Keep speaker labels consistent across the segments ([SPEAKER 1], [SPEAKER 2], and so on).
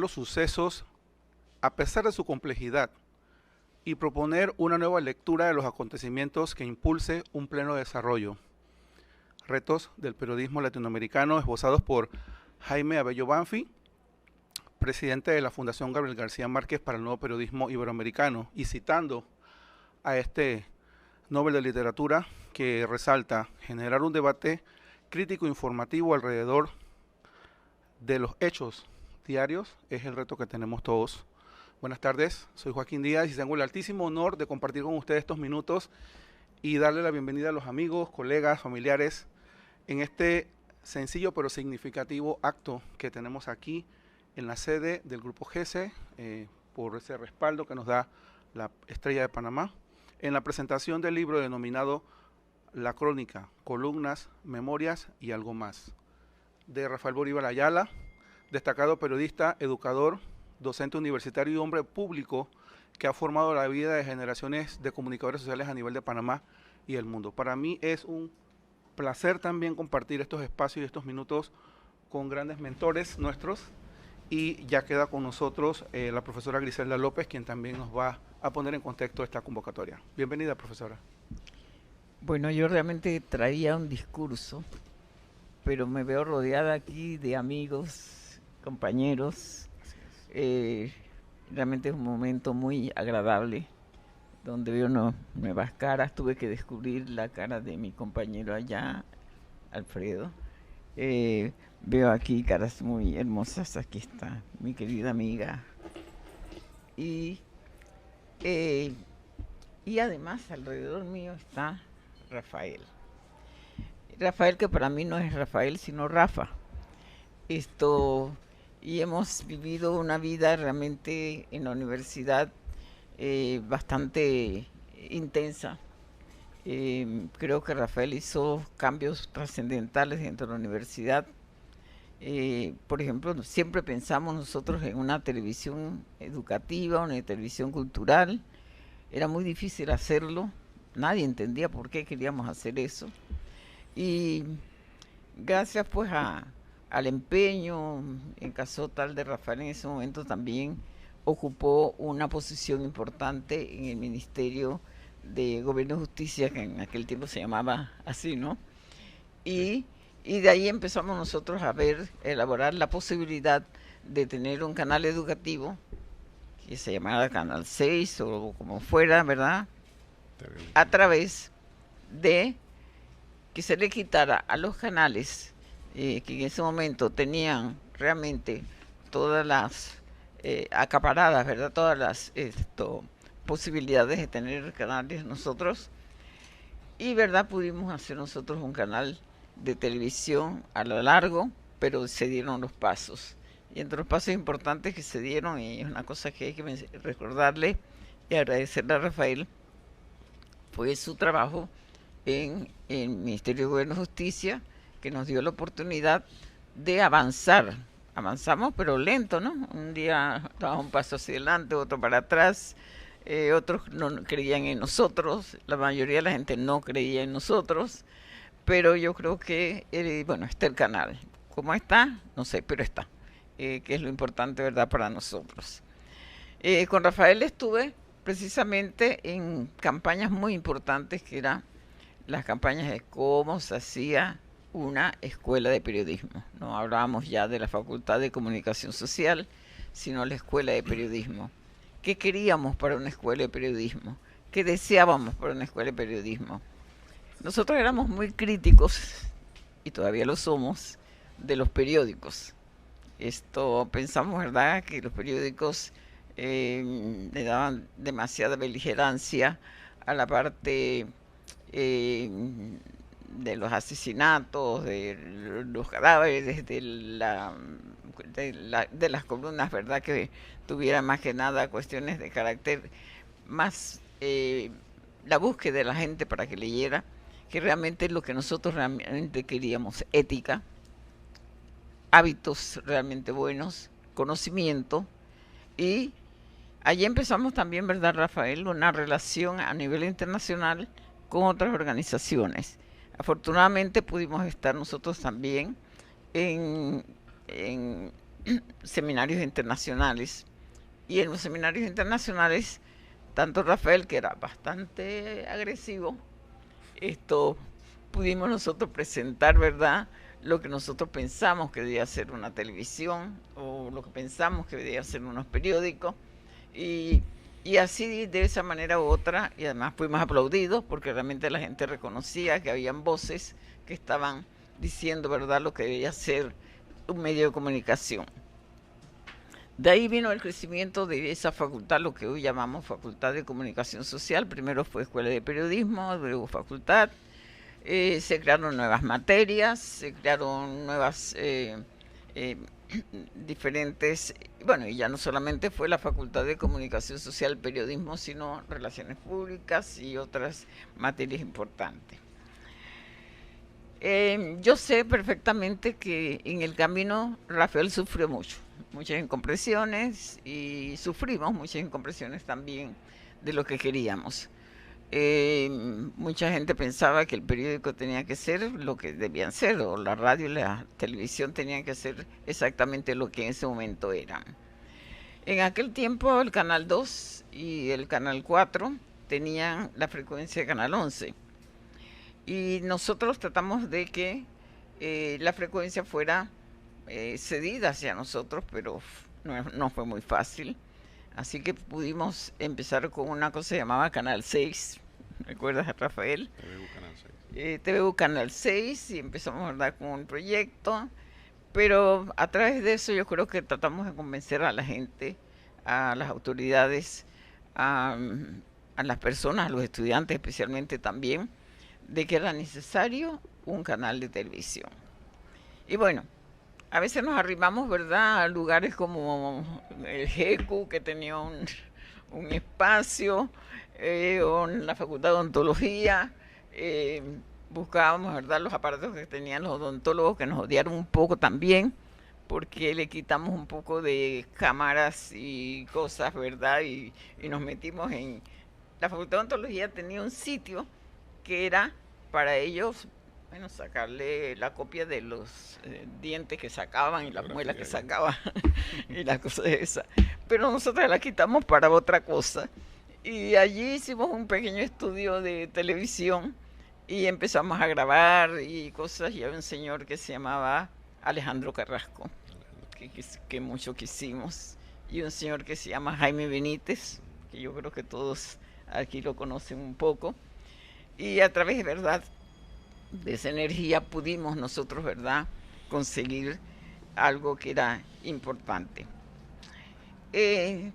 [SPEAKER 1] los sucesos a pesar de su complejidad y proponer una nueva lectura de los acontecimientos que impulse un pleno desarrollo. Retos del periodismo latinoamericano esbozados por Jaime Abello Banfi, presidente de la Fundación Gabriel García Márquez para el Nuevo Periodismo Iberoamericano, y citando a este Nobel de Literatura que resalta generar un debate crítico e informativo alrededor de los hechos diarios es el reto que tenemos todos. Buenas tardes, soy Joaquín Díaz y tengo el altísimo honor de compartir con ustedes estos minutos y darle la bienvenida a los amigos, colegas, familiares en este sencillo pero significativo acto que tenemos aquí en la sede del Grupo GESE, por ese respaldo que nos da la Estrella de Panamá, en la presentación del libro denominado La Crónica, Columnas, Memorias y Algo Más, de Rafael Bolívar Ayala, destacado periodista, educador, docente universitario y hombre público que ha formado la vida de generaciones de comunicadores sociales a nivel de Panamá y el mundo. Para mí es un placer también compartir estos espacios y estos minutos con grandes mentores nuestros, y ya queda con nosotros la profesora Griselda López, quien también nos va a poner en contexto esta convocatoria. Bienvenida, profesora.
[SPEAKER 2] Bueno, yo realmente traía un discurso, pero me veo rodeada aquí de amigos, compañeros. Eh, Realmente es un momento muy agradable, donde veo nuevas caras. Tuve que descubrir la cara de mi compañero allá, Alfredo. Veo aquí caras muy hermosas. Aquí está mi querida amiga. Y, eh, y además alrededor mío está Rafael. Rafael, que para mí no es Rafael, sino Rafa. Esto, y hemos vivido una vida realmente en la universidad bastante intensa. Creo que Rafael hizo cambios trascendentales dentro de la universidad. Por ejemplo, siempre pensamos nosotros en una televisión educativa, una televisión cultural. Era muy difícil hacerlo. Nadie entendía por qué queríamos hacer eso. Y gracias pues al empeño, en caso tal de Rafael, en ese momento también ocupó una posición importante en el Ministerio de Gobierno y Justicia, que en aquel tiempo se llamaba así, ¿no? Y, y de ahí empezamos nosotros a elaborar la posibilidad de tener un canal educativo que se llamara Canal 6 o como fuera, ¿verdad? A través de que se le quitara a los canales que en ese momento tenían realmente todas las acaparadas, ¿verdad? Todas las posibilidades de tener canales nosotros. Y, ¿verdad? Pudimos hacer nosotros un canal de televisión a lo largo, pero se dieron los pasos. Y entre los pasos importantes que se dieron, y es una cosa que hay que recordarle y agradecerle a Rafael, fue su trabajo en el Ministerio de Gobierno y Justicia, que nos dio la oportunidad de avanzar. Avanzamos, pero lento, ¿no? Un día daba un paso hacia adelante, otro para atrás. Otros no creían en nosotros, la mayoría de la gente no creía en nosotros, pero yo creo que, bueno, está el canal. ¿Cómo está? No sé, pero está, que es lo importante, ¿verdad?, para nosotros. Con Rafael estuve precisamente en campañas muy importantes, que eran las campañas de cómo se hacía una escuela de periodismo. No hablábamos ya de la Facultad de Comunicación Social, sino la escuela de periodismo. ¿Qué queríamos para una escuela de periodismo? ¿Qué deseábamos para una escuela de periodismo? Nosotros éramos muy críticos, y todavía lo somos, de los periódicos. Pensamos, ¿verdad?, que los periódicos le daban demasiada beligerancia a la parte de los asesinatos, de los cadáveres, de las columnas, ¿verdad?, que tuviera más que nada cuestiones de carácter más, la búsqueda de la gente para que leyera, que realmente es lo que nosotros realmente queríamos: ética, hábitos realmente buenos, conocimiento. Y allí empezamos también, ¿verdad, Rafael?, una relación a nivel internacional con otras organizaciones. Afortunadamente pudimos estar nosotros también en seminarios internacionales. Y en los seminarios internacionales, tanto Rafael, que era bastante agresivo, pudimos nosotros presentar, ¿verdad?, lo que nosotros pensamos que debía ser una televisión o lo que pensamos que debía ser unos periódicos. Y, y así, de esa manera u otra, y además fuimos aplaudidos porque realmente la gente reconocía que habían voces que estaban diciendo, ¿verdad?, lo que debía ser un medio de comunicación. De ahí vino el crecimiento de esa facultad, lo que hoy llamamos Facultad de Comunicación Social. Primero fue Escuela de Periodismo, luego facultad. Se crearon nuevas materias, se crearon nuevas diferentes, bueno, y ya no solamente fue la Facultad de Comunicación Social, Periodismo, sino Relaciones Públicas y otras materias importantes. Yo sé perfectamente que en el camino Rafael sufrió mucho, muchas incomprensiones, y sufrimos muchas incomprensiones también de lo que queríamos. Mucha gente pensaba que el periódico tenía que ser lo que debían ser, o la radio y la televisión tenían que ser exactamente lo que en ese momento eran. En aquel tiempo el Canal 2 y el Canal 4 tenían la frecuencia de Canal 11. Y nosotros tratamos de que la frecuencia fuera cedida hacia nosotros, pero no fue muy fácil. Así que pudimos empezar con una cosa que se llamaba Canal 6. ¿Recuerdas, Rafael?
[SPEAKER 3] TVU Canal 6.
[SPEAKER 2] TVU Canal 6, y empezamos, ¿verdad?, con un proyecto. Pero a través de eso yo creo que tratamos de convencer a la gente, a las autoridades, a las personas, a los estudiantes especialmente también, de que era necesario un canal de televisión. Y bueno, a veces nos arrimamos, ¿verdad?, a lugares como el GECU, que tenía un espacio, o en la Facultad de Odontología. Buscábamos, ¿verdad?, los aparatos que tenían los odontólogos, que nos odiaron un poco también, porque le quitamos un poco de cámaras y cosas, ¿verdad?, y nos metimos en... La Facultad de Odontología tenía un sitio que era para ellos, bueno, sacarle la copia de los dientes que sacaban y las muelas que sacaban y las cosas esas. Pero nosotros la quitamos para otra cosa. Y allí hicimos un pequeño estudio de televisión y empezamos a grabar y cosas. Y había un señor que se llamaba Alejandro Carrasco, que mucho quisimos. Y un señor que se llama Jaime Benítez, que yo creo que todos aquí lo conocen un poco. Y a través, ¿verdad?, de esa energía pudimos nosotros, ¿verdad?, conseguir algo que era importante.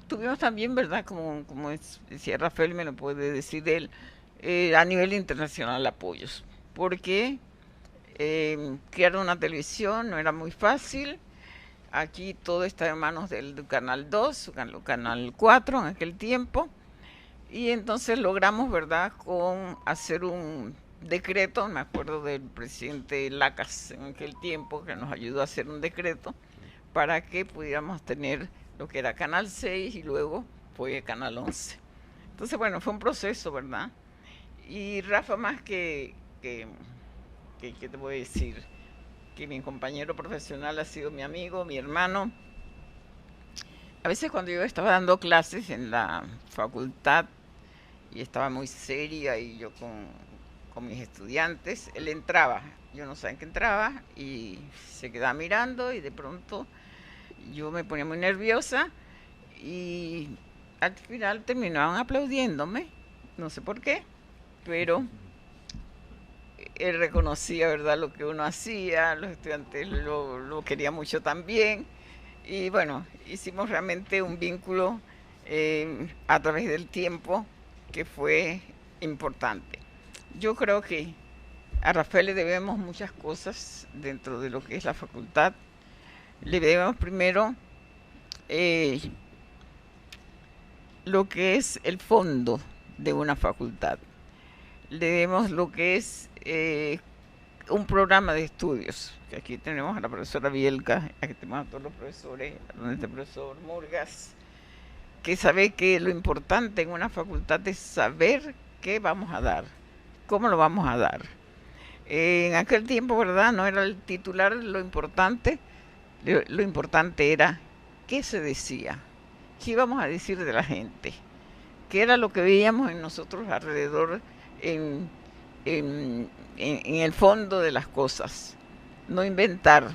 [SPEAKER 2] Tuvimos también, ¿verdad?, como decía Rafael, me lo puede decir él, a nivel internacional apoyos, porque crear una televisión no era muy fácil. Aquí todo está en manos del Canal 2, Canal 4 en aquel tiempo, y entonces logramos, ¿verdad?, con hacer un decreto. Me acuerdo del presidente Lacas en aquel tiempo, que nos ayudó a hacer un decreto para que pudiéramos tener lo que era Canal 6 y luego fue Canal 11. Entonces, bueno, fue un proceso, ¿verdad? Y Rafa, más que ¿qué te voy a decir? Que mi compañero profesional ha sido mi amigo, mi hermano. A veces cuando yo estaba dando clases en la facultad y estaba muy seria y yo con mis estudiantes, él entraba, yo no sabía en qué entraba, y se quedaba mirando, y de pronto yo me ponía muy nerviosa y al final terminaban aplaudiéndome, no sé por qué, pero él reconocía, ¿verdad?, lo que uno hacía, los estudiantes lo querían mucho también, y bueno, hicimos realmente un vínculo a través del tiempo que fue importante. Yo creo que a Rafael le debemos muchas cosas dentro de lo que es la facultad. Le debemos primero lo que es el fondo de una facultad. Le debemos lo que es un programa de estudios, que aquí tenemos a la profesora Bielka, aquí tenemos a todos los profesores, a este profesor Murgas, que sabe que lo importante en una facultad es saber qué vamos a dar, cómo lo vamos a dar. En aquel tiempo, ¿verdad?, no era el titular lo importante, Lo importante era qué se decía, qué íbamos a decir de la gente, qué era lo que veíamos en nosotros alrededor, en, en el fondo de las cosas. No inventar,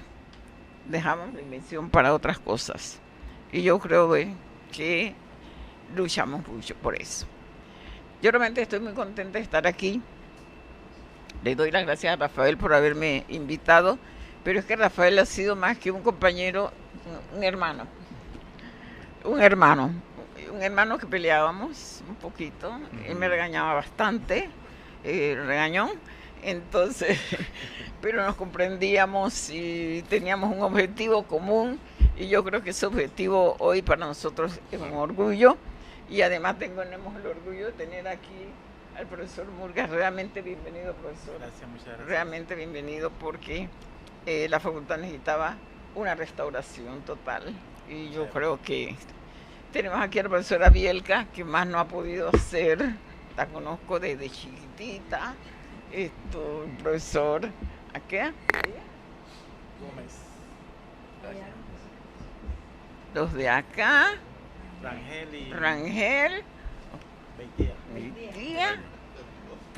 [SPEAKER 2] dejamos la invención para otras cosas. Y yo creo que luchamos mucho por eso. Yo realmente estoy muy contenta de estar aquí. Le doy las gracias a Rafael por haberme invitado, pero es que Rafael ha sido más que un compañero, un hermano. Un hermano. Un hermano que peleábamos un poquito. Él me regañaba bastante, regañón. Entonces, pero nos comprendíamos y teníamos un objetivo común. Y yo creo que ese objetivo hoy para nosotros es un orgullo. Y además tenemos el orgullo de tener aquí al profesor Murgas. Realmente bienvenido, profesor.
[SPEAKER 3] Gracias, muchas gracias.
[SPEAKER 2] Realmente bienvenido, porque la facultad necesitaba una restauración total. Y yo creo que tenemos aquí a la profesora Bielka, que más no ha podido hacer. La conozco desde chiquitita. El profesor, ¿a qué?
[SPEAKER 3] Gómez.
[SPEAKER 2] Los de acá,
[SPEAKER 3] Rangel y
[SPEAKER 2] Rangel,
[SPEAKER 3] Beitía.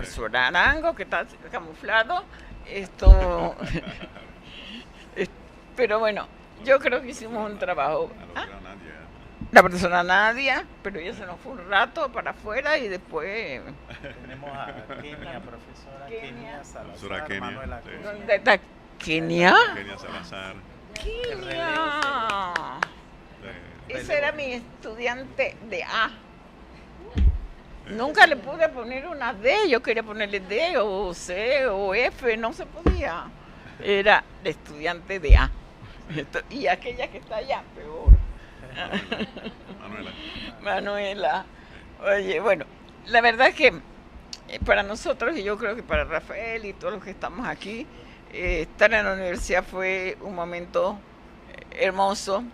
[SPEAKER 2] profesor Arango, que está camuflado. Pero bueno, yo creo que hicimos un trabajo. ¿Ah? La persona Nadia, pero ella se nos fue un rato para afuera y después.
[SPEAKER 3] Tenemos a Kenia, profesora Kenia Salazar,
[SPEAKER 4] Kenia,
[SPEAKER 3] Manuela
[SPEAKER 4] sí.
[SPEAKER 3] Cruz.
[SPEAKER 2] ¿Dónde está Kenia?
[SPEAKER 4] Kenia Salazar.
[SPEAKER 2] Kenia. Ese era mi estudiante de A. Nunca le pude poner una D, yo quería ponerle D o C o F, no se podía. Era el estudiante de A. Y aquella que está allá, peor. Manuela. Oye, bueno, la verdad es que para nosotros, y yo creo que para Rafael y todos los que estamos aquí, estar en la universidad fue un momento hermoso,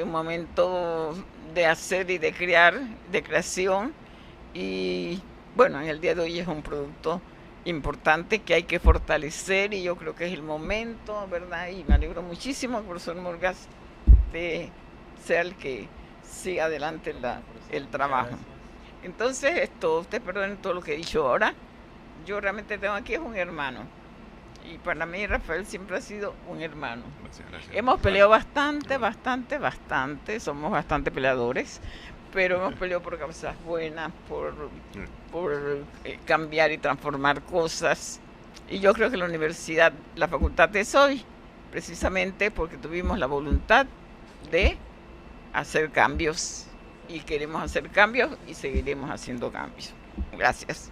[SPEAKER 2] un momento de hacer y de crear, de creación. Y bueno, en el día de hoy es un producto importante que hay que fortalecer, y yo creo que es el momento, ¿verdad? Y me alegro muchísimo que el profesor Murgas sea el que siga adelante el trabajo. Entonces, ustedes perdonen todo lo que he dicho ahora. Yo realmente tengo aquí es un hermano. Y para mí Rafael siempre ha sido un hermano.
[SPEAKER 4] Gracias.
[SPEAKER 2] Hemos peleado bastante, somos bastante peleadores, pero hemos peleado por causas buenas, por cambiar y transformar cosas. Y yo creo que la universidad, la facultad es hoy, precisamente porque tuvimos la voluntad de hacer cambios, y queremos hacer cambios y seguiremos haciendo cambios. Gracias.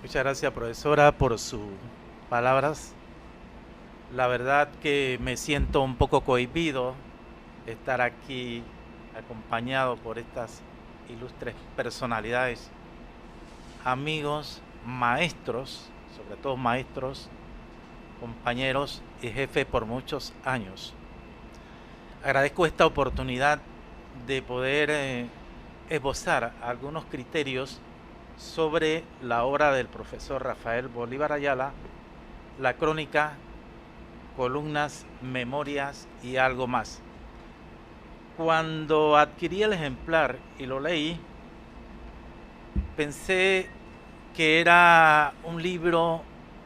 [SPEAKER 3] Muchas gracias, profesora, por sus palabras. La verdad que me siento un poco cohibido de estar aquí acompañado por estas ilustres personalidades, amigos, maestros, sobre todo maestros, compañeros y jefes por muchos años. Agradezco esta oportunidad de poder esbozar algunos criterios sobre la obra del profesor Rafael Bolívar Ayala, la crónica, columnas, memorias y algo más. Cuando adquirí el ejemplar y lo leí, pensé que era un libro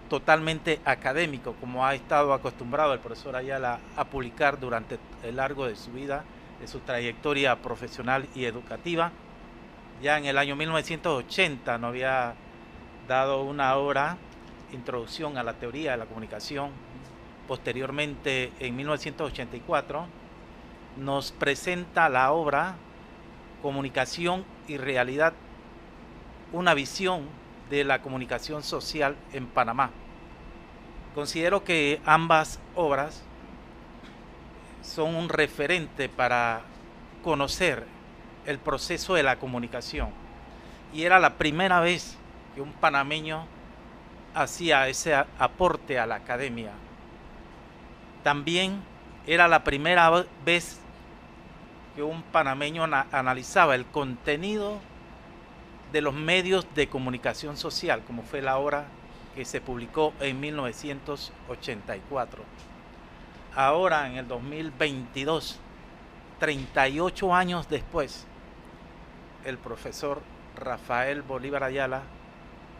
[SPEAKER 3] totalmente académico, como ha estado acostumbrado el profesor Ayala a publicar durante el largo de su vida, de su trayectoria profesional y educativa. Ya en el año 1980 nos había dado una obra, Introducción a la Teoría de la Comunicación. Posteriormente, en 1984, nos presenta la obra Comunicación y Realidad, una visión de la comunicación social en Panamá. Considero que ambas obras son un referente para conocer el proceso de la comunicación, y era la primera vez que un panameño hacía ese aporte a la academia. También era la primera vez que un panameño analizaba el contenido de los medios de comunicación social, como fue la obra que se publicó en 1984. Ahora, en el 2022, 38 años después, el profesor Rafael Bolívar Ayala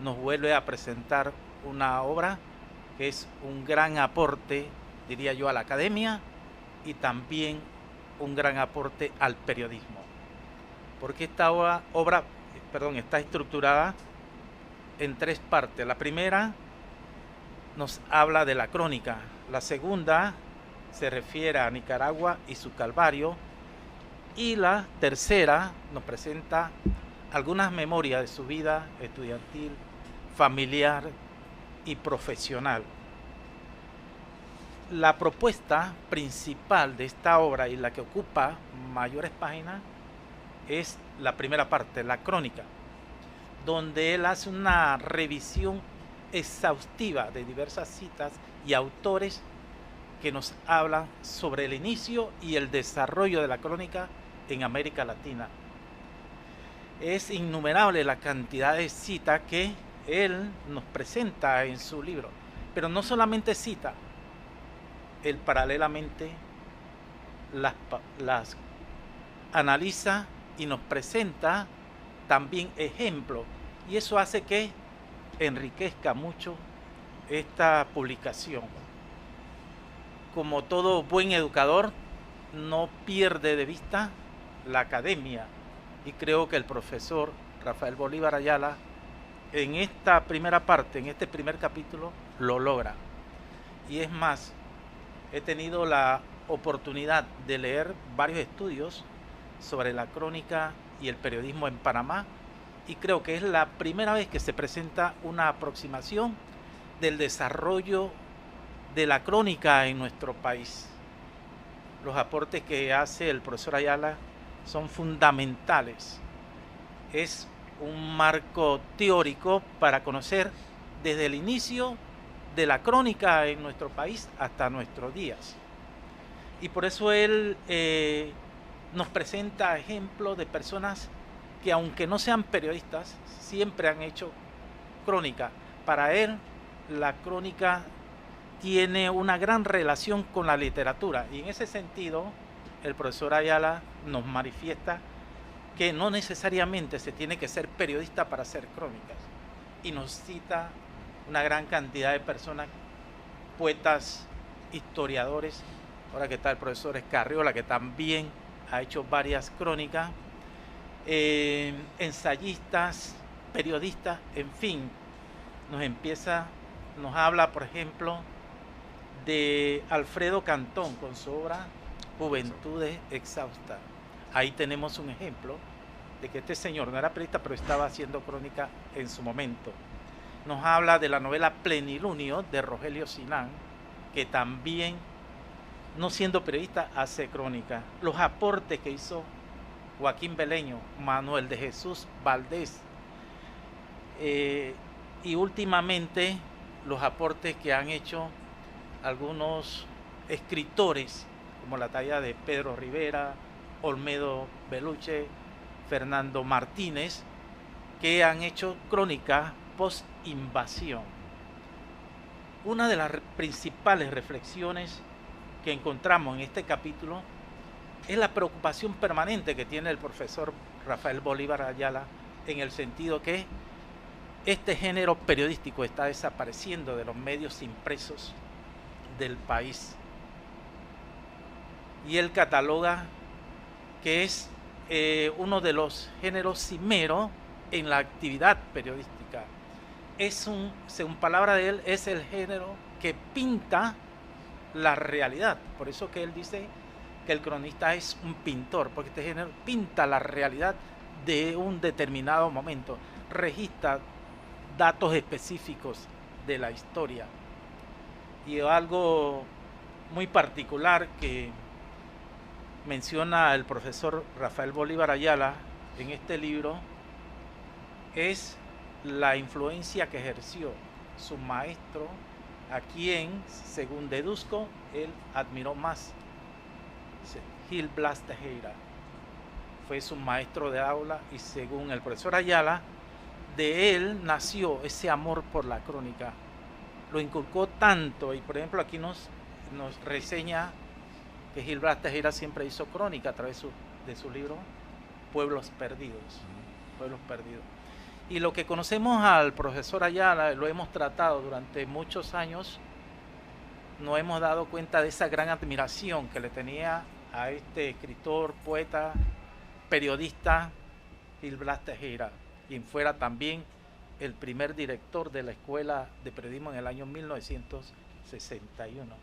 [SPEAKER 3] nos vuelve a presentar una obra que es un gran aporte, diría yo, a la academia y también un gran aporte al periodismo. Porque esta obra está estructurada en 3 partes. La primera nos habla de la crónica. La segunda se refiere a Nicaragua y su calvario. Y la tercera nos presenta algunas memorias de su vida estudiantil, familiar y profesional. La propuesta principal de esta obra y la que ocupa mayores páginas es la primera parte, la crónica, donde él hace una revisión exhaustiva de diversas citas y autores que nos hablan sobre el inicio y el desarrollo de la crónica en América Latina. Es innumerable la cantidad de citas que él nos presenta en su libro, pero no solamente cita, él paralelamente las analiza y nos presenta también ejemplos, y eso hace que enriquezca mucho esta publicación. Como todo buen educador, no pierde de vista la academia, y creo que el profesor Rafael Bolívar Ayala en esta primera parte, en este primer capítulo, lo logra. Y es más, he tenido la oportunidad de leer varios estudios sobre la crónica y el periodismo en Panamá, y creo que es la primera vez que se presenta una aproximación del desarrollo de la crónica en nuestro país. Los aportes que hace el profesor Ayala son fundamentales. Es un marco teórico para conocer desde el inicio de la crónica en nuestro país hasta nuestros días. Y por eso él nos presenta ejemplos de personas que, aunque no sean periodistas, siempre han hecho crónica. Para él, la crónica tiene una gran relación con la literatura, y en ese sentido el profesor Ayala nos manifiesta que no necesariamente se tiene que ser periodista para hacer crónicas, y nos cita una gran cantidad de personas, poetas, historiadores. Ahora que está el profesor Escarriola, que también ha hecho varias crónicas, ensayistas, periodistas, en fin, nos habla, por ejemplo, de Alfredo Cantón con su obra Juventudes Exhaustas. Ahí tenemos un ejemplo de que este señor no era periodista, pero estaba haciendo crónica en su momento. Nos habla de la novela Plenilunio de Rogelio Sinán, que también, no siendo periodista, hace crónica. Los aportes que hizo Joaquín Beleño, Manuel de Jesús Valdés, y últimamente los aportes que han hecho algunos escritores, como la talla de Pedro Rivera, Olmedo Beluche, Fernando Martínez, que han hecho crónica post-invasión. Una de las principales reflexiones que encontramos en este capítulo es la preocupación permanente que tiene el profesor Rafael Bolívar Ayala, en el sentido que este género periodístico está desapareciendo de los medios impresos del país. Y él cataloga que es uno de los géneros cimeros en la actividad periodística. Según palabra de él, es el género que pinta la realidad. Por eso que él dice que el cronista es un pintor, porque este género pinta la realidad de un determinado momento, registra datos específicos de la historia. Y algo muy particular que menciona el profesor Rafael Bolívar Ayala en este libro es la influencia que ejerció su maestro, a quien, según deduzco, él admiró más, Gil Blas Tejera. Fue su maestro de aula, y según el profesor Ayala, de él nació ese amor por la crónica. Lo inculcó tanto, y por ejemplo aquí nos reseña que Gil Blas Tejera siempre hizo crónica a través de su libro Pueblos Perdidos. Pueblos Perdidos. Y lo que conocemos al profesor Ayala, lo hemos tratado durante muchos años, nos hemos dado cuenta de esa gran admiración que le tenía a este escritor, poeta, periodista Gil Blas Tejera, quien fuera también el primer director de la Escuela de Periodismo en el año 1961.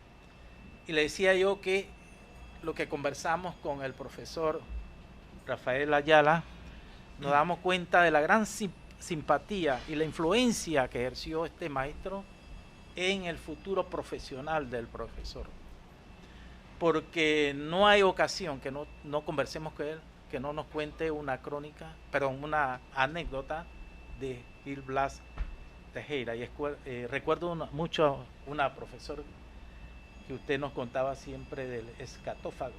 [SPEAKER 3] Y le decía yo que lo que conversamos con el profesor Rafael Ayala, nos damos cuenta de la gran simpatía y la influencia que ejerció este maestro en el futuro profesional del profesor. Porque no hay ocasión que no conversemos con él, que no nos cuente una una anécdota de Gil Blas Tejera. Y recuerdo mucho una profesora que usted nos contaba siempre del escatófago.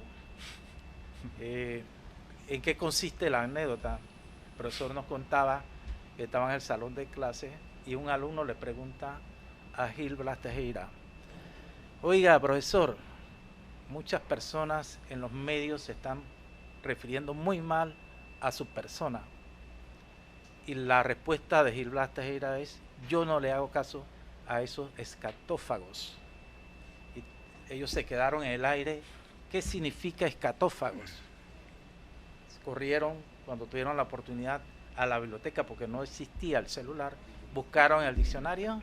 [SPEAKER 3] ¿En qué consiste la anécdota? El profesor nos contaba que estaba en el salón de clase y un alumno le pregunta a Gil Blas Tejera: oiga, profesor, muchas personas en los medios se están refiriendo muy mal a su persona. Y la respuesta de Gil Blas Tejera es: yo no le hago caso a esos escatófagos. Y ellos se quedaron en el aire. ¿Qué significa escatófagos? Corrieron, cuando tuvieron la oportunidad, a la biblioteca, porque no existía el celular, buscaron en el diccionario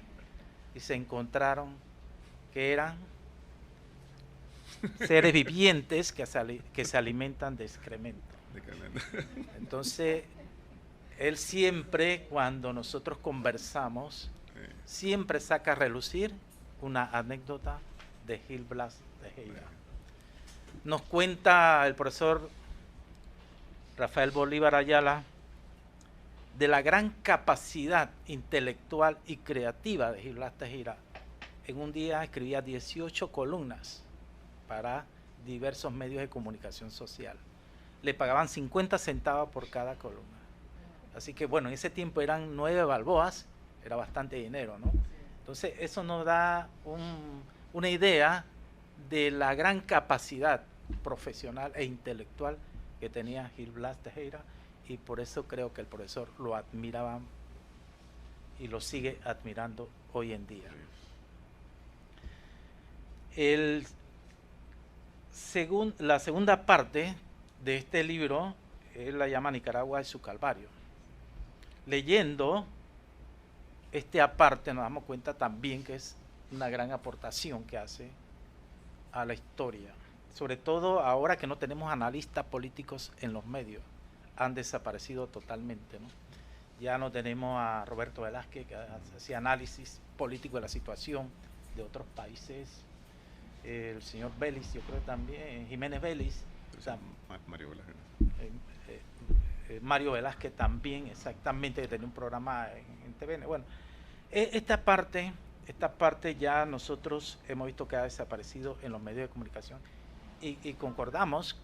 [SPEAKER 3] y se encontraron que eran seres vivientes que se alimentan de excremento. Entonces, él siempre, cuando nosotros conversamos, siempre saca a relucir una anécdota de Gil Blas Tejera. Nos cuenta el profesor Rafael Bolívar Ayala de la gran capacidad intelectual y creativa de Gil Blas Tejera. En un día escribía 18 columnas para diversos medios de comunicación social. Le pagaban 50 centavos por cada columna. Así que bueno, en ese tiempo eran 9 balboas, era bastante dinero, ¿no? Entonces eso nos da una idea de la gran capacidad profesional e intelectual que tenía Gil Blas Tejera, y por eso creo que el profesor lo admiraba y lo sigue admirando hoy en día. La segunda parte de este libro, él la llama Nicaragua y su Calvario. Leyendo este aparte nos damos cuenta también que es una gran aportación que hace a la historia. Sobre todo ahora que no tenemos analistas políticos en los medios, han desaparecido totalmente, ¿no? Ya no tenemos a Roberto Velázquez, que hacía análisis político de la situación de otros países, el señor Vélez, yo creo también, Jiménez Vélez, o sea,
[SPEAKER 4] Mario Velázquez.
[SPEAKER 3] Mario Velázquez también, exactamente, que tenía un programa en TVN. Bueno, esta parte ya nosotros hemos visto que ha desaparecido en los medios de comunicación, y concordamos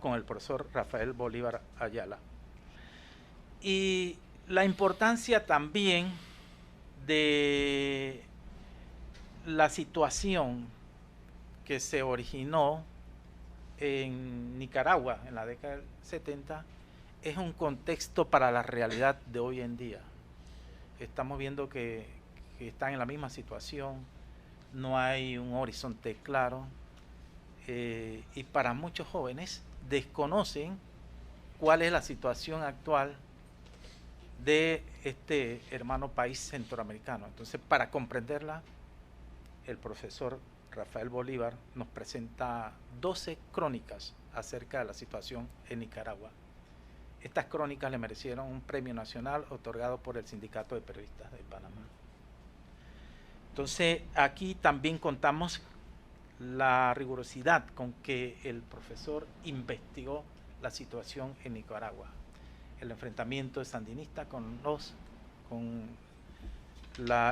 [SPEAKER 3] con el profesor Rafael Bolívar Ayala. Y la importancia también de la situación que se originó en Nicaragua en la década del 70 es un contexto para la realidad de hoy en día. Estamos viendo que están en la misma situación, no hay un horizonte claro, y para muchos jóvenes desconocen cuál es la situación actual de este hermano país centroamericano. Entonces, para comprenderla, el profesor Rafael Bolívar nos presenta 12 crónicas acerca de la situación en Nicaragua. Estas crónicas le merecieron un premio nacional otorgado por el Sindicato de Periodistas de Panamá. Entonces, aquí también contamos la rigurosidad con que el profesor investigó la situación en Nicaragua, el enfrentamiento de sandinistas con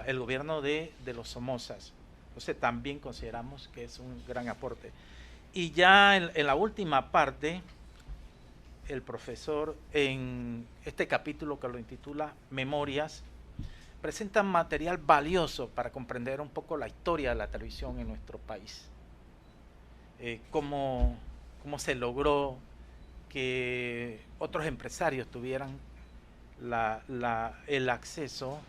[SPEAKER 3] el gobierno de los Somozas. Entonces también consideramos que es un gran aporte. Y ya en la última parte el profesor en este capítulo que lo intitula Memorias, presenta material valioso para comprender un poco la historia de la televisión en nuestro país. Cómo se logró que otros empresarios tuvieran el acceso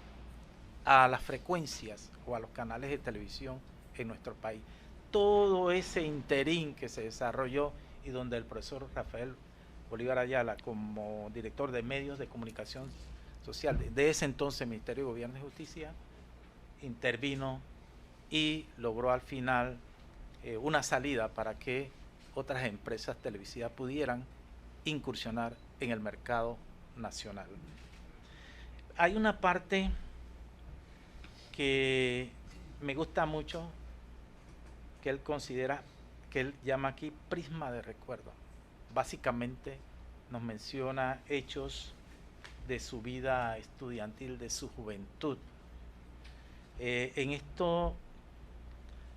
[SPEAKER 3] a las frecuencias o a los canales de televisión en nuestro país. Todo ese interín que se desarrolló y donde el profesor Rafael Bolívar Ayala, como director de medios de comunicación social de ese entonces Ministerio de Gobierno y Justicia, intervino y logró al final una salida para que otras empresas televisivas pudieran incursionar en el mercado nacional. Hay una parte que me gusta mucho, que él considera, que él llama aquí prisma de recuerdo. Básicamente nos menciona hechos de su vida estudiantil, de su juventud. En esto,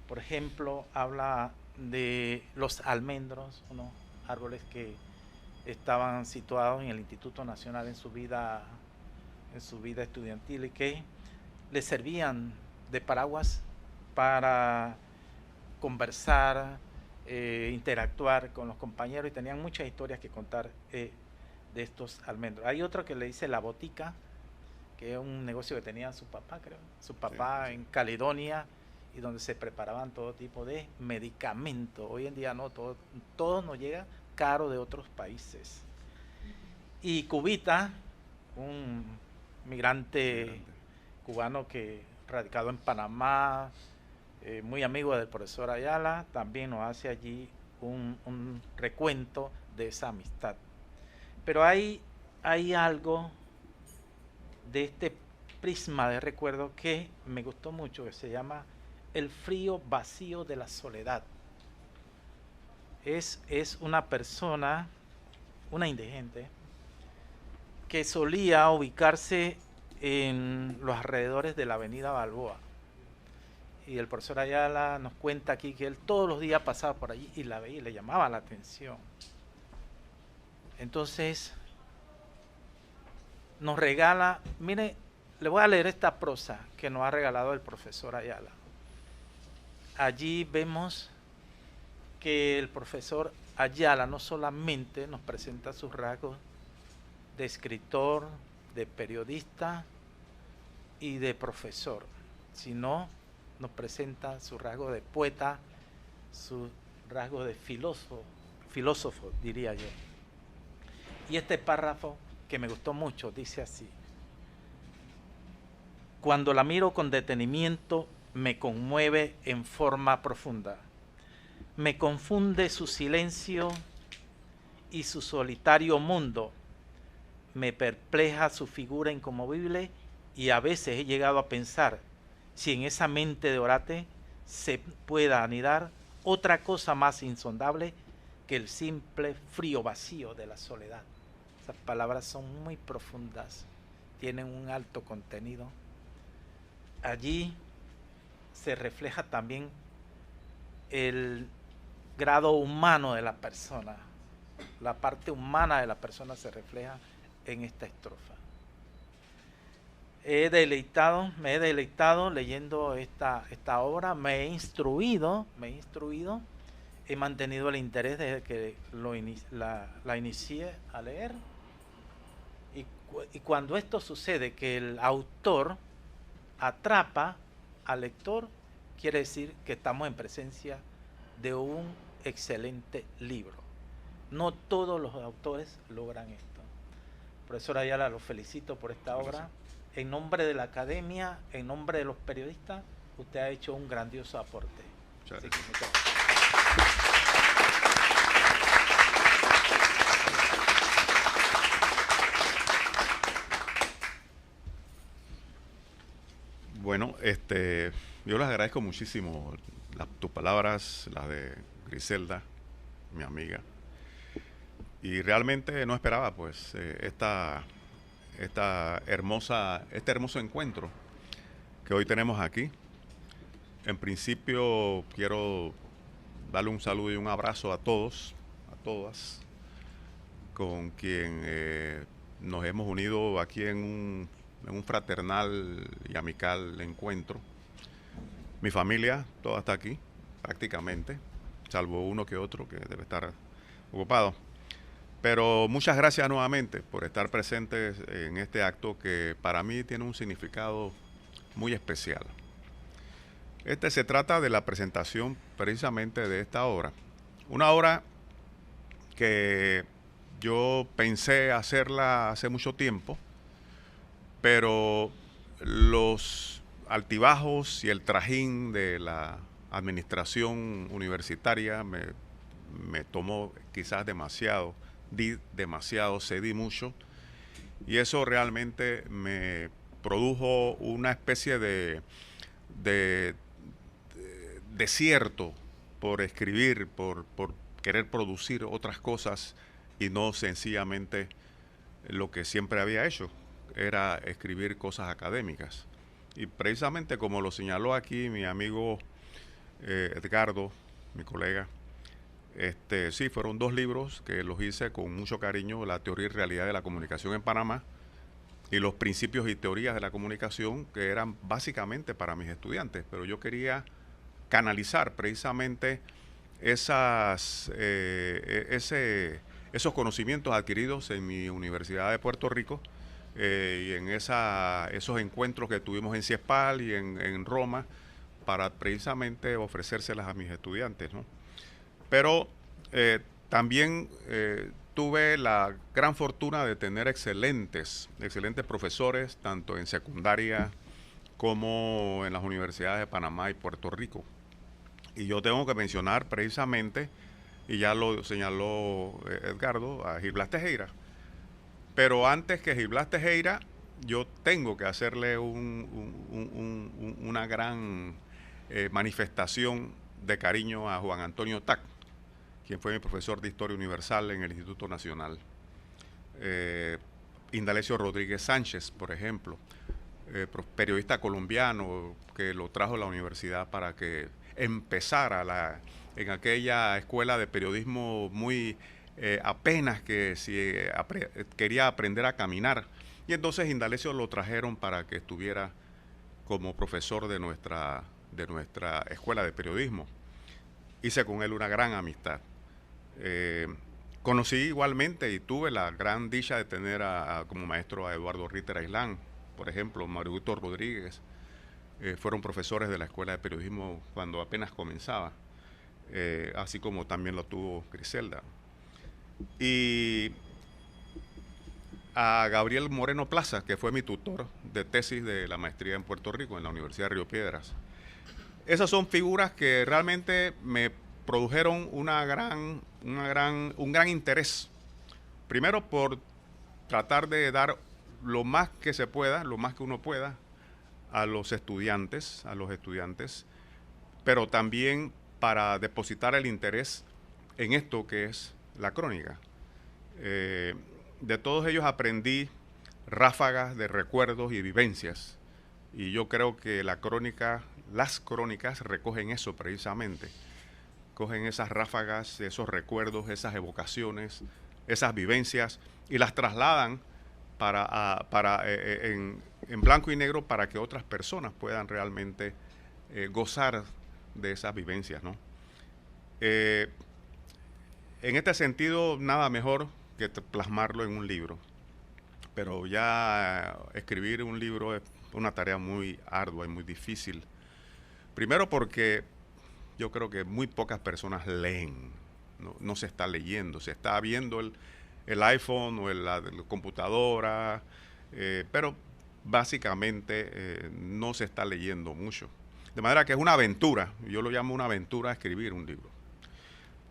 [SPEAKER 3] por ejemplo, habla de los almendros, unos árboles que estaban situados en el Instituto Nacional en su vida estudiantil y que le servían de paraguas para conversar, interactuar con los compañeros, y tenían muchas historias que contar de estos almendros. Hay otro que le dice La Botica, que es un negocio que tenía su papá, creo, sí, en Caledonia, y donde se preparaban todo tipo de medicamentos. Hoy en día no, todo nos llega caro de otros países. Y Cubita, un migrante cubano que radicado en Panamá, muy amigo del profesor Ayala, también nos hace allí un recuento de esa amistad. Pero hay algo de este prisma de recuerdo que me gustó mucho, que se llama el frío vacío de la soledad. Es una persona, una indigente, que solía ubicarse en los alrededores de la avenida Balboa. Y el profesor Ayala nos cuenta aquí que él todos los días pasaba por allí y la veía y le llamaba la atención. Entonces nos regala, mire, le voy a leer esta prosa que nos ha regalado el profesor Ayala. Allí vemos que el profesor Ayala no solamente nos presenta sus rasgos de escritor, de periodista y de profesor, sino nos presenta su rasgo de poeta, su rasgo de filósofo, diría yo. Y este párrafo que me gustó mucho dice así: cuando la miro con detenimiento me conmueve en forma profunda, me confunde su silencio y su solitario mundo, me perpleja su figura inconmovible, y a veces he llegado a pensar si en esa mente de Orate se pueda anidar otra cosa más insondable que el simple frío vacío de la soledad. Esas palabras son muy profundas, tienen un alto contenido. Allí se refleja también el grado humano de la persona, la parte humana de la persona se refleja en esta estrofa. Me he deleitado leyendo esta obra, me he instruido, he mantenido el interés desde que la inicié a leer, y cuando esto sucede, que el autor atrapa al lector, quiere decir que estamos en presencia de un excelente libro. No todos los autores logran esto. Profesor Ayala, lo felicito por esta obra. En nombre de la academia, en nombre de los periodistas, usted ha hecho un grandioso aporte. Muchas gracias.
[SPEAKER 4] Bueno, yo les agradezco muchísimo tus palabras, las de Griselda, mi amiga. Y realmente no esperaba pues este hermoso encuentro que hoy tenemos aquí. En principio quiero darle un saludo y un abrazo a todos, a todas, con quien nos hemos unido aquí en un fraternal y amical encuentro. Mi familia, toda está aquí, prácticamente, salvo uno que otro que debe estar ocupado. Pero muchas gracias nuevamente por estar presentes en este acto que para mí tiene un significado muy especial. Se trata de la presentación precisamente de esta obra. Una obra que yo pensé hacerla hace mucho tiempo, pero los altibajos y el trajín de la administración universitaria me tomó quizás demasiado, di demasiado, cedí mucho, y eso realmente me produjo una especie de desierto por escribir, por querer producir otras cosas y no sencillamente lo que siempre había hecho, era escribir cosas académicas. Y precisamente como lo señaló aquí mi amigo Edgardo, mi colega, sí, fueron 2 libros que los hice con mucho cariño: La teoría y realidad de la comunicación en Panamá y Los principios y teorías de la comunicación, que eran básicamente para mis estudiantes, pero yo quería canalizar precisamente esos conocimientos adquiridos en mi Universidad de Puerto Rico y en esos encuentros que tuvimos en CIESPAL y en Roma, para precisamente ofrecérselas a mis estudiantes, ¿no? Pero también tuve la gran fortuna de tener excelentes profesores, tanto en secundaria como en las universidades de Panamá y Puerto Rico. Y yo tengo que mencionar precisamente, y ya lo señaló Edgardo, a Gil Blas Tejera. Pero antes que Gil Blas Tejera, yo tengo que hacerle una gran manifestación de cariño a Juan Antonio Tac, quien fue mi profesor de Historia Universal en el Instituto Nacional. Indalecio Rodríguez Sánchez, por ejemplo, periodista colombiano que lo trajo a la universidad para que empezara en aquella escuela de periodismo muy apenas que quería aprender a caminar. Y entonces Indalecio lo trajeron para que estuviera como profesor de nuestra escuela de periodismo. Hice con él una gran amistad. Conocí igualmente y tuve la gran dicha de tener como maestro a Eduardo Ritter Aislán, por ejemplo, Mario Víctor Rodríguez. Fueron profesores de la Escuela de Periodismo cuando apenas comenzaba, así como también lo tuvo Griselda. Y a Gabriel Moreno Plaza, que fue mi tutor de tesis de la maestría en Puerto Rico, en la Universidad de Río Piedras. Esas son figuras que realmente me produjeron un gran interés. Primero por tratar de dar lo más que se pueda, lo más que uno pueda, a los estudiantes, pero también para depositar el interés en esto que es la crónica. De todos ellos aprendí ráfagas de recuerdos y vivencias, y yo creo que las crónicas recogen eso precisamente, cogen esas ráfagas, esos recuerdos, esas evocaciones, esas vivencias, y las trasladan en blanco y negro para que otras personas puedan realmente gozar de esas vivencias, ¿no? En este sentido, nada mejor que plasmarlo en un libro. Pero ya escribir un libro es una tarea muy ardua y muy difícil. Primero porque yo creo que muy pocas personas leen, no se está leyendo, se está viendo el iPhone o la computadora, pero básicamente no se está leyendo mucho. De manera que es una aventura, yo lo llamo una aventura escribir un libro.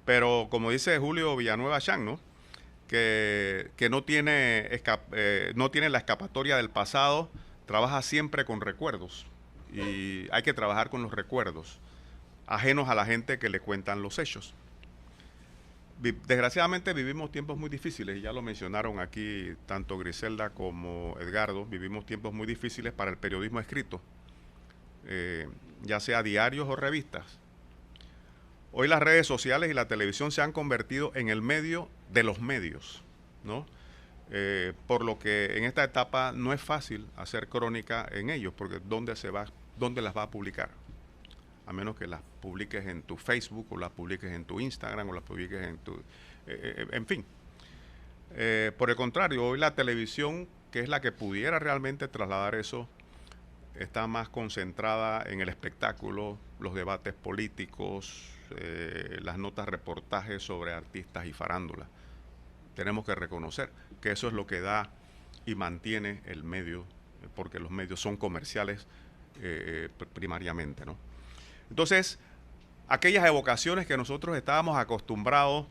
[SPEAKER 4] Pero como dice Julio Villanueva Chan, ¿no? que no tiene la escapatoria del pasado, trabaja siempre con recuerdos, y hay que trabajar con los recuerdos, ajenos a la gente que le cuentan los hechos. Desgraciadamente vivimos tiempos muy difíciles, y ya lo mencionaron aquí tanto Griselda como Edgardo. Vivimos tiempos muy difíciles para el periodismo escrito, ya sea diarios o revistas. Hoy las redes sociales y la televisión se han convertido en el medio de los medios, ¿no? Por lo que en esta etapa no es fácil hacer crónica en ellos, porque ¿dónde las va a publicar? A menos que las publiques en tu Facebook, o las publiques en tu Instagram, o las publiques en tu... en fin. Por el contrario, hoy la televisión, que es la que pudiera realmente trasladar eso, está más concentrada en el espectáculo, los debates políticos, las notas reportajes sobre artistas y farándula. Tenemos que reconocer que eso es lo que da y mantiene el medio, porque los medios son comerciales primariamente, ¿no? Entonces, aquellas evocaciones que nosotros estábamos acostumbrados,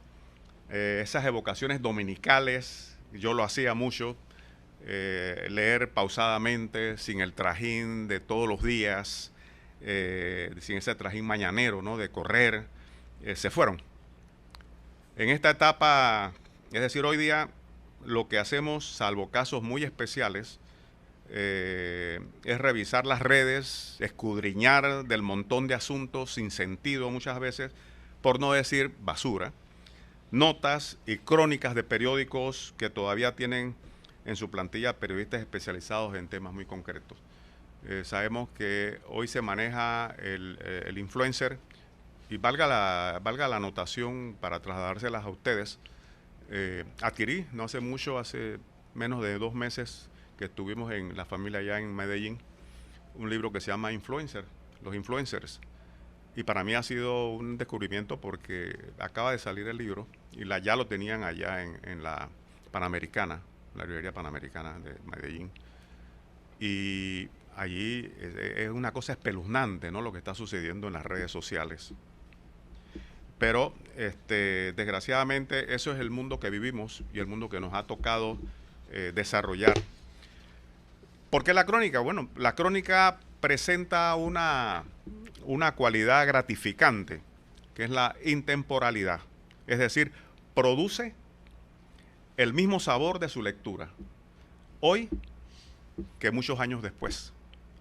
[SPEAKER 4] esas evocaciones dominicales, yo lo hacía mucho, leer pausadamente, sin el trajín de todos los días, sin ese trajín mañanero, ¿no?, de correr, se fueron. En esta etapa, es decir, hoy día, lo que hacemos, salvo casos muy especiales, es revisar las redes, escudriñar del montón de asuntos sin sentido muchas veces, por no decir basura, notas y crónicas de periódicos que todavía tienen en su plantilla periodistas especializados en temas muy concretos. Sabemos que hoy se maneja el influencer, y valga la anotación para trasladárselas a ustedes. Adquirí no hace mucho, hace menos de 2 meses que estuvimos en la familia allá en Medellín, un libro que se llama Influencer, los influencers. Y para mí ha sido un descubrimiento porque acaba de salir el libro y ya lo tenían allá en la Panamericana, la librería Panamericana de Medellín. Y allí es una cosa espeluznante, ¿no?, lo que está sucediendo en las redes sociales. Pero desgraciadamente eso es el mundo que vivimos y el mundo que nos ha tocado desarrollar. ¿Por qué la crónica? Bueno, la crónica presenta una cualidad gratificante, que es la intemporalidad. Es decir, produce el mismo sabor de su lectura hoy que muchos años después.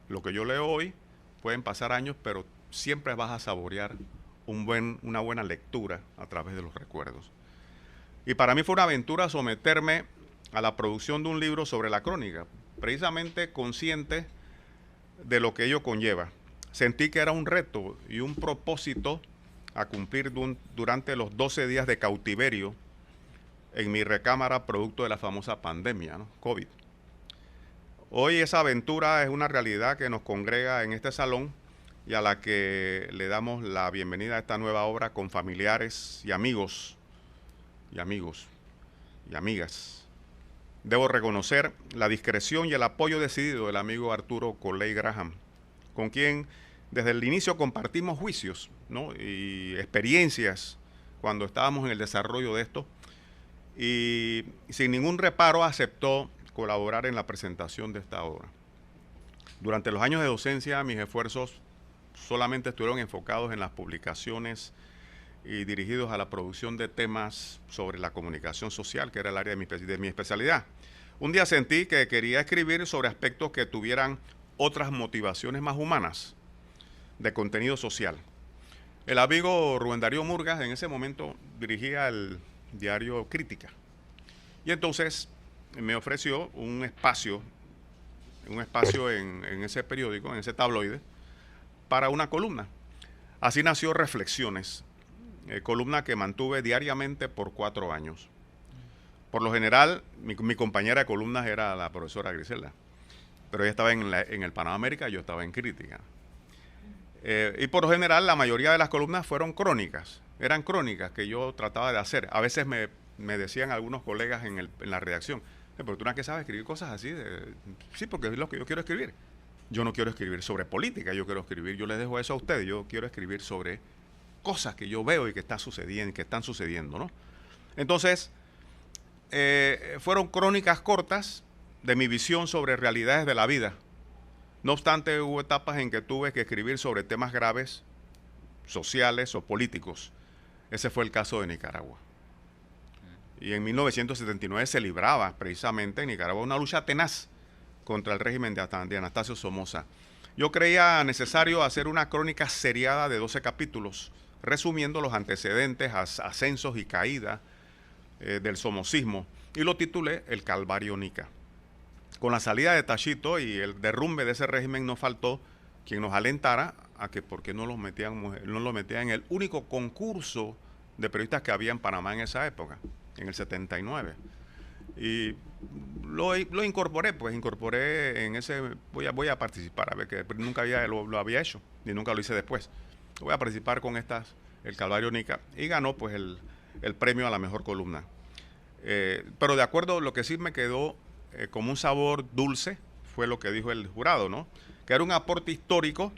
[SPEAKER 4] Lo que yo leo hoy, pueden pasar años, pero siempre vas a saborear una buena lectura a través de los recuerdos. Y para mí fue una aventura someterme a la producción de un libro sobre la crónica, precisamente consciente de lo que ello conlleva. Sentí que era un reto y un propósito a cumplir durante los 12 días de cautiverio en mi recámara producto de la famosa pandemia, ¿no?, COVID. Hoy esa aventura es una realidad que nos congrega en este salón y a la que le damos la bienvenida a esta nueva obra con familiares y amigos y amigas. Debo reconocer la discreción y el apoyo decidido del amigo Arturo Coley Graham, con quien desde el inicio compartimos juicios, ¿no?, y experiencias cuando estábamos en el desarrollo de esto, y sin ningún reparo aceptó colaborar en la presentación de esta obra. Durante los años de docencia, mis esfuerzos solamente estuvieron enfocados en las publicaciones y dirigidos a la producción de temas sobre la comunicación social, que era el área de mi especialidad. Un día sentí que quería escribir sobre aspectos que tuvieran otras motivaciones más humanas, de contenido social. El amigo Rubén Darío Murgas en ese momento dirigía el diario Crítica, y entonces me ofreció un espacio en ese periódico, en ese tabloide, para una columna. Así nació Reflexiones, columna que mantuve diariamente por 4 años. Por lo general, mi compañera de columnas era la profesora Griselda, pero ella estaba en el Panamericana, yo estaba en Crítica. Y por lo general, la mayoría de las columnas fueron crónicas, eran crónicas que yo trataba de hacer. A veces me decían algunos colegas en la redacción, pero tú no es que sabes escribir cosas así. Sí, porque es lo que yo quiero escribir. Yo no quiero escribir sobre política, yo les dejo eso a ustedes, yo quiero escribir sobre cosas que yo veo y que están sucediendo, ¿no? Entonces, fueron crónicas cortas de mi visión sobre realidades de la vida. No obstante, hubo etapas en que tuve que escribir sobre temas graves, sociales o políticos. Ese fue el caso de Nicaragua. Y en 1979 se libraba precisamente en Nicaragua una lucha tenaz contra el régimen de Anastasio Somoza. Yo creía necesario hacer una crónica seriada de 12 capítulos, resumiendo los antecedentes, ascensos y caídas del somocismo, y lo titulé El Calvario Nica. Con la salida de Tachito y el derrumbe de ese régimen, nos faltó quien nos alentara a que por qué no lo metían en el único concurso de periodistas que había en Panamá en esa época, en el 79. Y lo incorporé, pues incorporé en ese, voy a participar, a ver, que nunca lo había hecho, ni nunca lo hice después. Voy a participar con el Calvario Nica, y ganó pues el premio a la mejor columna. Pero de acuerdo, lo que sí me quedó como un sabor dulce fue lo que dijo el jurado, ¿no? Que era un aporte histórico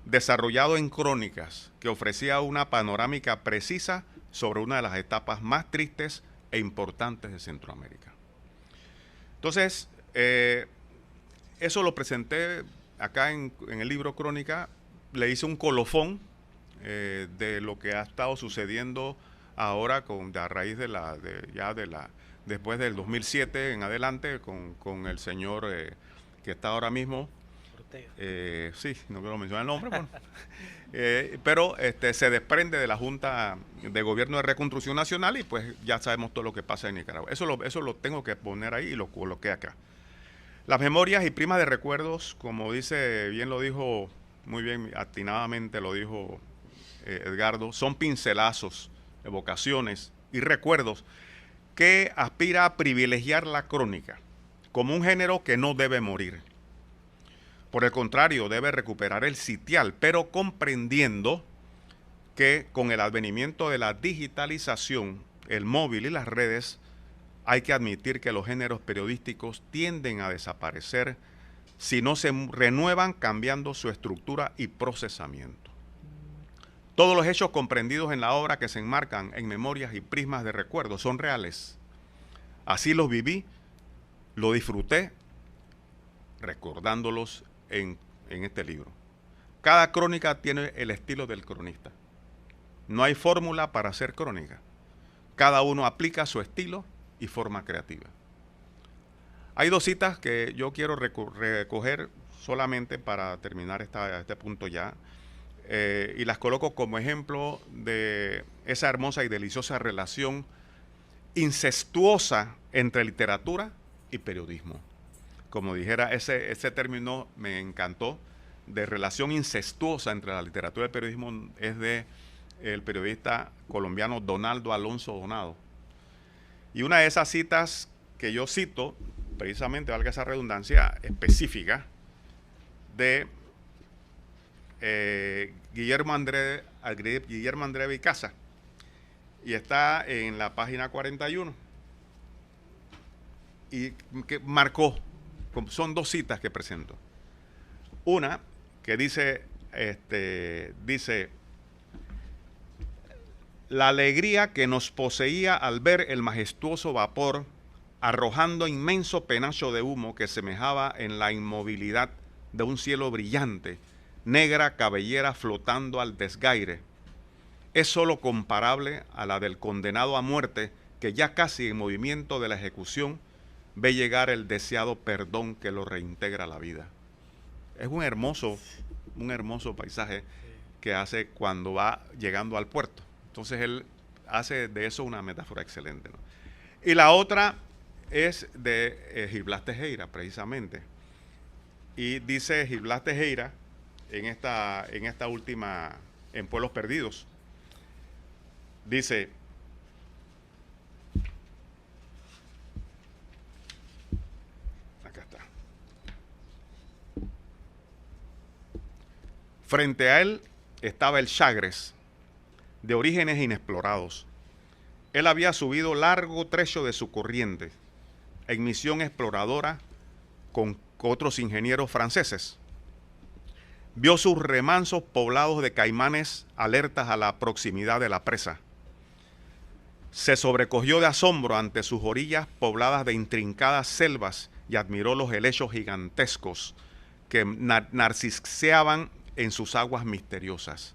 [SPEAKER 4] desarrollado en crónicas que ofrecía una panorámica precisa sobre una de las etapas más tristes e importantes de Centroamérica. Entonces, eso lo presenté acá en el libro Crónica, le hice un colofón de lo que ha estado sucediendo ahora a raíz después del 2007 en adelante con el señor que está ahora mismo. Sí, no quiero mencionar el nombre, bueno. Pero se desprende de la Junta de Gobierno de Reconstrucción Nacional y pues ya sabemos todo lo que pasa en Nicaragua. Eso lo tengo que poner ahí y lo coloqué acá. Las memorias y primas de recuerdos, como lo dijo muy bien, atinadamente lo dijo Edgardo, son pincelazos, evocaciones y recuerdos que aspira a privilegiar la crónica como un género que no debe morir. Por el contrario, debe recuperar el sitial, pero comprendiendo que con el advenimiento de la digitalización, el móvil y las redes, hay que admitir que los géneros periodísticos tienden a desaparecer si no se renuevan cambiando su estructura y procesamiento. Todos los hechos comprendidos en la obra que se enmarcan en memorias y prismas de recuerdo son reales. Así los viví, lo disfruté, recordándolos en este libro. Cada crónica tiene el estilo del cronista. No hay fórmula para hacer crónica. Cada uno aplica su estilo y forma creativa. Hay dos citas que yo quiero recoger solamente para terminar este punto ya, y las coloco como ejemplo de esa hermosa y deliciosa relación incestuosa entre literatura y periodismo. Como dijera, ese término me encantó, de relación incestuosa entre la literatura y el periodismo, es de el periodista colombiano Donaldo Alonso Donado. Y una de esas citas que yo cito, precisamente, valga esa redundancia específica, de Guillermo André Vicasa, y está en la página 41, y que marcó, son dos citas que presento. Una que dice, la alegría que nos poseía al ver el majestuoso vapor arrojando inmenso penacho de humo que semejaba en la inmovilidad de un cielo brillante, negra cabellera flotando al desgaire, es sólo comparable a la del condenado a muerte que ya casi en movimiento de la ejecución ve llegar el deseado perdón que lo reintegra a la vida. Es un hermoso paisaje que hace cuando va llegando al puerto. Entonces él hace de eso una metáfora excelente, ¿no? Y la otra es de Gil Blas Tejera, precisamente. Y dice Gil Blas Tejera en esta última, en Pueblos Perdidos, dice: acá está. Frente a él estaba el Chagres, de orígenes inexplorados. Él había subido largo trecho de su corriente en misión exploradora con otros ingenieros franceses. Vio sus remansos poblados de caimanes alertas a la proximidad de la presa. Se sobrecogió de asombro ante sus orillas pobladas de intrincadas selvas y admiró los helechos gigantescos que narciseaban en sus aguas misteriosas.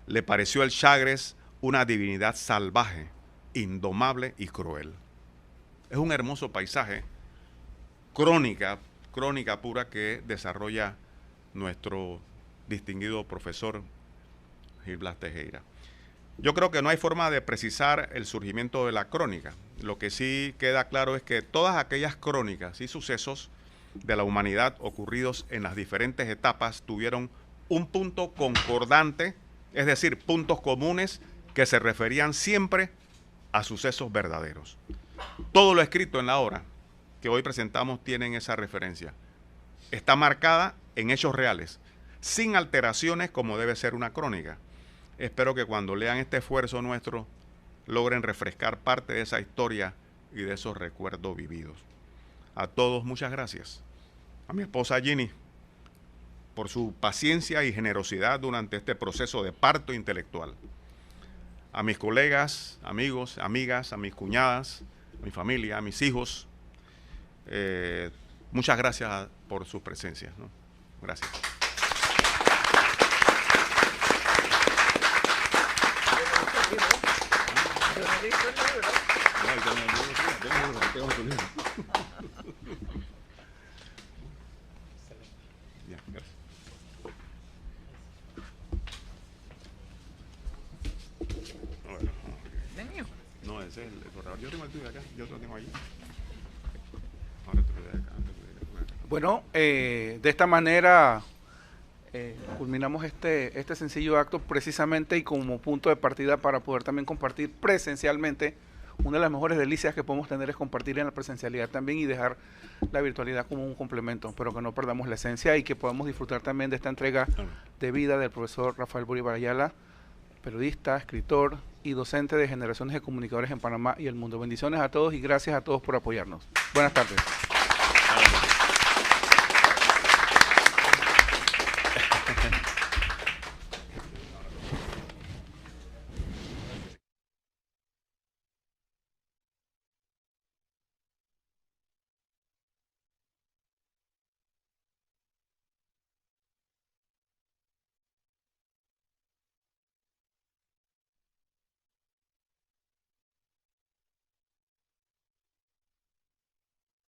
[SPEAKER 4] Le pareció el Chagres una divinidad salvaje, indomable y cruel. Es un hermoso paisaje, crónica pura que desarrolla nuestro distinguido profesor Gil Blas Tejera. Yo creo que no hay forma de precisar el surgimiento de la crónica. Lo que sí queda claro es que todas aquellas crónicas y sucesos de la humanidad ocurridos en las diferentes etapas tuvieron un punto concordante, es decir, puntos comunes que se referían siempre a sucesos verdaderos. Todo lo escrito en la obra que hoy presentamos tienen esa referencia. Está marcada en hechos reales, sin alteraciones como debe ser una crónica. Espero que cuando lean este esfuerzo nuestro logren refrescar parte de esa historia y de esos recuerdos vividos. A todos muchas gracias. A mi esposa Ginny por su paciencia y generosidad durante este proceso de parto intelectual. A mis colegas, amigos, amigas, a mis cuñadas, a mi familia, a mis hijos. Muchas gracias por sus presencias, ¿no? Gracias. Bien, gracias. No, ese es el borrador. Yo tengo el tuyo acá, yo lo tengo ahí. Ahora te lo doy acá.
[SPEAKER 1] Bueno, de esta manera culminamos este sencillo acto precisamente y como punto de partida para poder también compartir presencialmente. Una de las mejores delicias que podemos tener es compartir en la presencialidad también y dejar la virtualidad como un complemento, pero que no perdamos la esencia y que podamos disfrutar también de esta entrega de vida del profesor Rafael Bolívar Ayala, periodista, escritor y docente de generaciones de comunicadores en Panamá y el mundo. Bendiciones a todos y gracias a todos por apoyarnos. Buenas tardes.